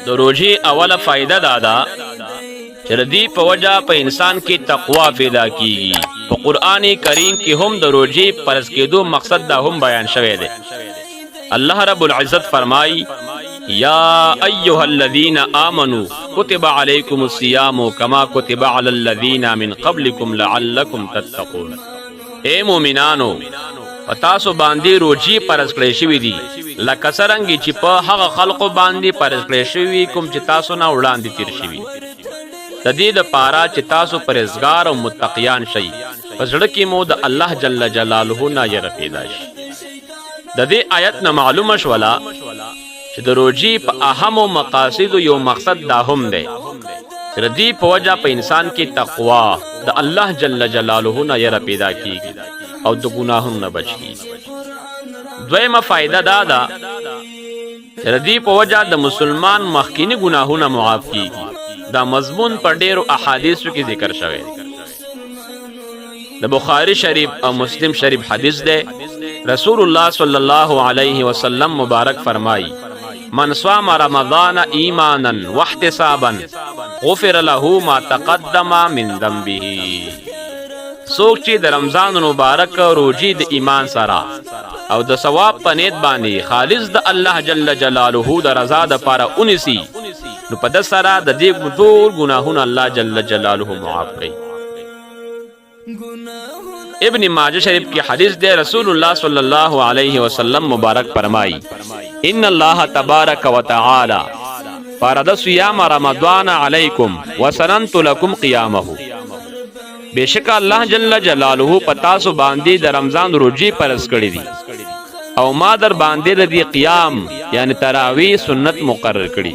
د روزي اوله فائدہ دادا چې ردی په وجه په انسان کې تقوا پیدا کیږي. په قران کریم کې هم د روزي پرز کېدو مقصد دا هم بیان شوی دی. الله رب العزت فرمای یا ایها الذین آمنوا کتب علیکم الصیام کما کتب علی الذین من قبلکم لعلکم تتقون. اے مومنانو پتاسو باندې روزي پرز کړی شوی دی لکه څرنګه چې په هغه خلقو باندې پرز کړی شوی کوم چې تاسو نه وړاندې تیر شوی. د دې لپاره چې تاسو پرهیزګار او متقیان شئ په زړه کې مو د الله جل جلاله نه یره پیدا شي. د دې آیت نه معلومه شولا چې د روزي په اهمو مقاصد یو مقصد دا هم دی چې د دې په وجه په انسان کې تقوا د الله جل جلاله نه یره پیدا کیږي او د ګناهونو نه بچ کیږي. دویمه فائدہ دا ده چې د دې په وجه د مسلمان مخکینی ګناهونه معاف کیږي. دا مضمون پر ډیرو احادیثو کې ذکر شوی. د بخاری شریف او مسلم شریف حدیث ده. رسول الله صلی الله علیه وسلم مبارک فرمای من صام رمضان ایمانا واحتسابا غفر له ما تقدم من ذنبه. څوک چې د رمضان مبارک روزي د ایمان سره او د ثواب په نیت باندې خالص د الله جل جلاله د رضا د پاره اونسي نو په د سره د دې ټول ګناهونه الله جل جلاله معاف کوي. ابن ماجه شریف کی حدیث دے. رسول اللہ صلی اللہ علیہ وسلم مبارک فرمائی ان اللہ تبارک و تعالی فرض صیام رمضان علیکم وسننت لکم قیامه. بیشک اللہ جل جلالہ پتاسو باندې د رمضان روزي فرض کړی دي او ما در باندې د قیام یعنی تراویح سنت مقرر کړی.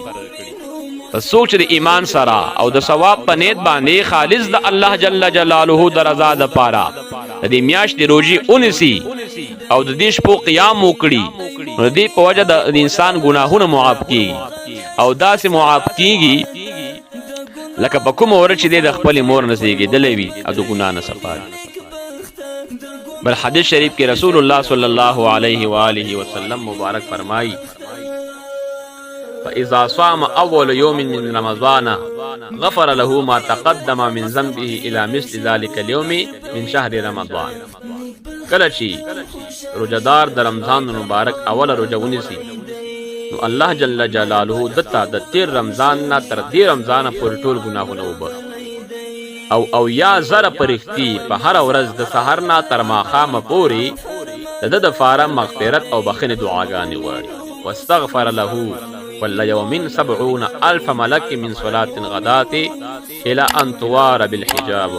سوچ د ایمان سره او د ثواب په نیت باندې خالص د الله جل جلاله د رضا د پاره د دې میاشتې روزي اونسي او د دې شپو قیام وکړي نو دې په وجه د انسان ګناهونه معاف کیږي او داسې معاف کیږي لکه په کوم ورځ چې د خپل مور نسيږي دلې وي او د ګناه نه صفاري. بل حدیث شریف کې رسول الله صلی الله علیه و آله وسلم مبارک فرمایي فإذا صام أول يوم من رمضان غفر له ما تقدم من ذنبه إلى مثل ذلك اليوم من شهر رمضان. کله چې روزدار د رمضان مبارک اول روزه ونیسي نو الله جل جلاله دته د تیر رمضان نه تر دې رمضان پورې ټول ګناهونه وبخښي او یا زره پرختی په هر ورځ د سحر نه تر ماښامه پورې د د فاره مغفرت او بخښنې دعاګانې وغواړي. واستغفر له كل يوم 70,000 ملك من صلاة الغداة إلى أن توار بالحجاب.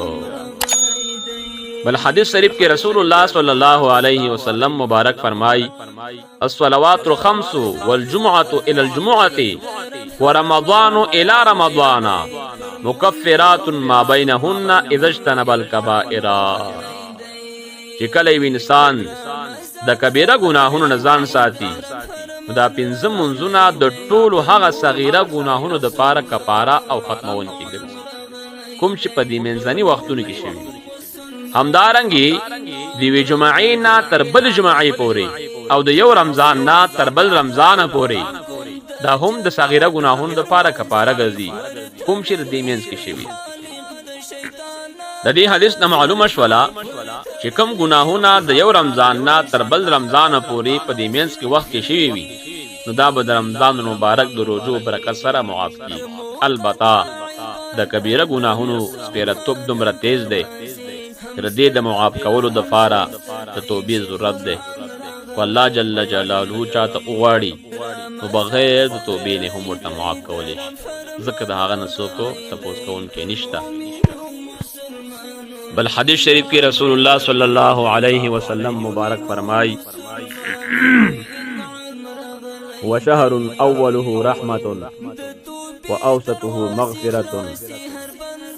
بل حدیث شریف کې رسول الله صلی الله علیه وسلم مبارک فرمای الصلوات الخمس والجمعة إلى الجمعة ورمضان إلى رمضان مكفرات ما بينهن إذا اجتنب الكبائر. چې کله یو انسان د کبیره ګناهونو نه ځان ساتي دا پنځه منځونه د ټولو هغه صغیره ګناهونو د پاره کفاره او ختمون کېږي کوم چې په دې منځني وختونو کې شوي. همدارنګي د یوې جمعې نه تر بل جمعې پورې او د یو رمضان نه تر بل رمضان پورې دا هم د صغیره ګناهونو د پاره کفاره ګرځي کوم چې د دې منځ کې شوي. د دې حدیث نه معلومه شولا چې کوم ګناهونه د یو رمضان نه تر بل رمضان پورې په دې منځ کې وخت کې شوي وي نو دا به د رمضان مبارک د روزو برکت سره معاف کیږي. البته د کبیره ګناهونو سپیرتوب دومره تیز دی تر دې د معاف کولو د فاره د توبې ضرورت دی او الله جل جلاله چاته وغواړي نو بغیر د توبې نه هم ورته معاف کولی شي ځکه د هغه نه څوک تپوس کوونکی نشته. بل حدیث شریف کی رسول اللہ صلی اللہ علیہ وسلم مبارک فرمائی وشهر اوله رحمت واوسطه مغفرت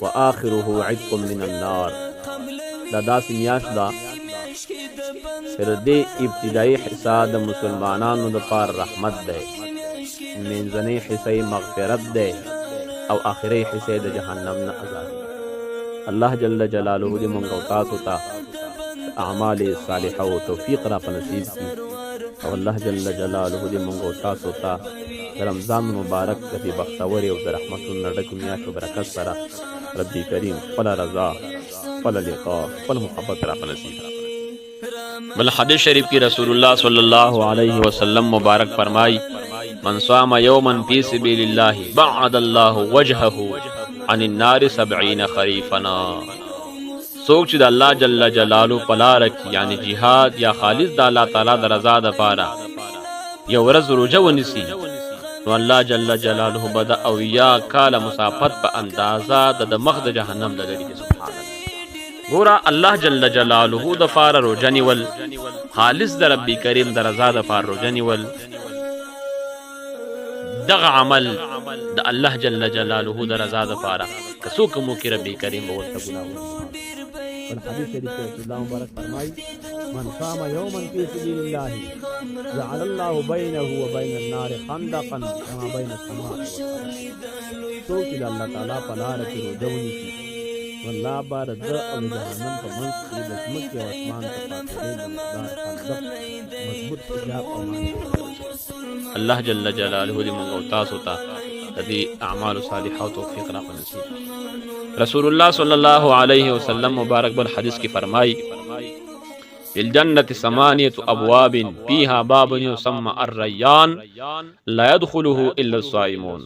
واخره عتق من النار. دا داسې میاشت ده چې د ابتدایي حصہ د مسلمانانو د پاره رحمت ده منځنۍ حصہ مغفرت ده او آخري حصہ د جهنم نه آزاد. الله جل جلاله دې مونږ او تاسو ته اعمال صالحه او توفیق را په نصیب کړي او الله جل جلاله دې مونږ او تاسو ته رمضان مبارک د دې بختورې او د رحمتونو ډکې میاشتو برکت سره رب کریم خپله رضا، خپله لقا، خپل محبت راته نصیب کړه. بل حدیث شریف کی رسول اللہ صلی اللہ علیہ وسلم مبارک فرمائی من صام یوما فی سبیل اللہ بعد اللہ وجہہ عن النار 70 خریفنا. سوک چې د الله جل جلالو پلار کی یعنی جهاد یا خالص د الله تعالی د رضا د پاره یو ورځ روزه ونیسي نو الله جل جلاله بد او یا کال مسافت په اندازه د مخ د جهنم لګړي. سبحان الله. ګورا الله جل جلاله د فار روزنی ول خالص د ربی کریم د رضا د فار روزنی ول دغه عمل د الله جل جلاله د رضا د فار کسو کوم کې ربی کریم ورته ګناوه. والحديث شريف رسول الله مبارك فرمائی من صام يوما في سبيل الله جعل الله بينه وبين النار خندقا كما بين السماء والارض. سوچ د الله تعالی په لار کې روزونی کی والله بار د او جهنم په منځ کې د ځمکې او اسمان په فاصله د مقدار خندق مضبوط حجاب او معنی. الله جل جلاله دې موږ او تاسو ته دې اعمال صالحه او توفیق را نصیب. رسول اللہ صلی اللہ علیہ وسلم مبارک بل حدیث کی فرمائی الجنة 8 ابواب فيها باب يسمى الريان لا يدخله الا الصائمون.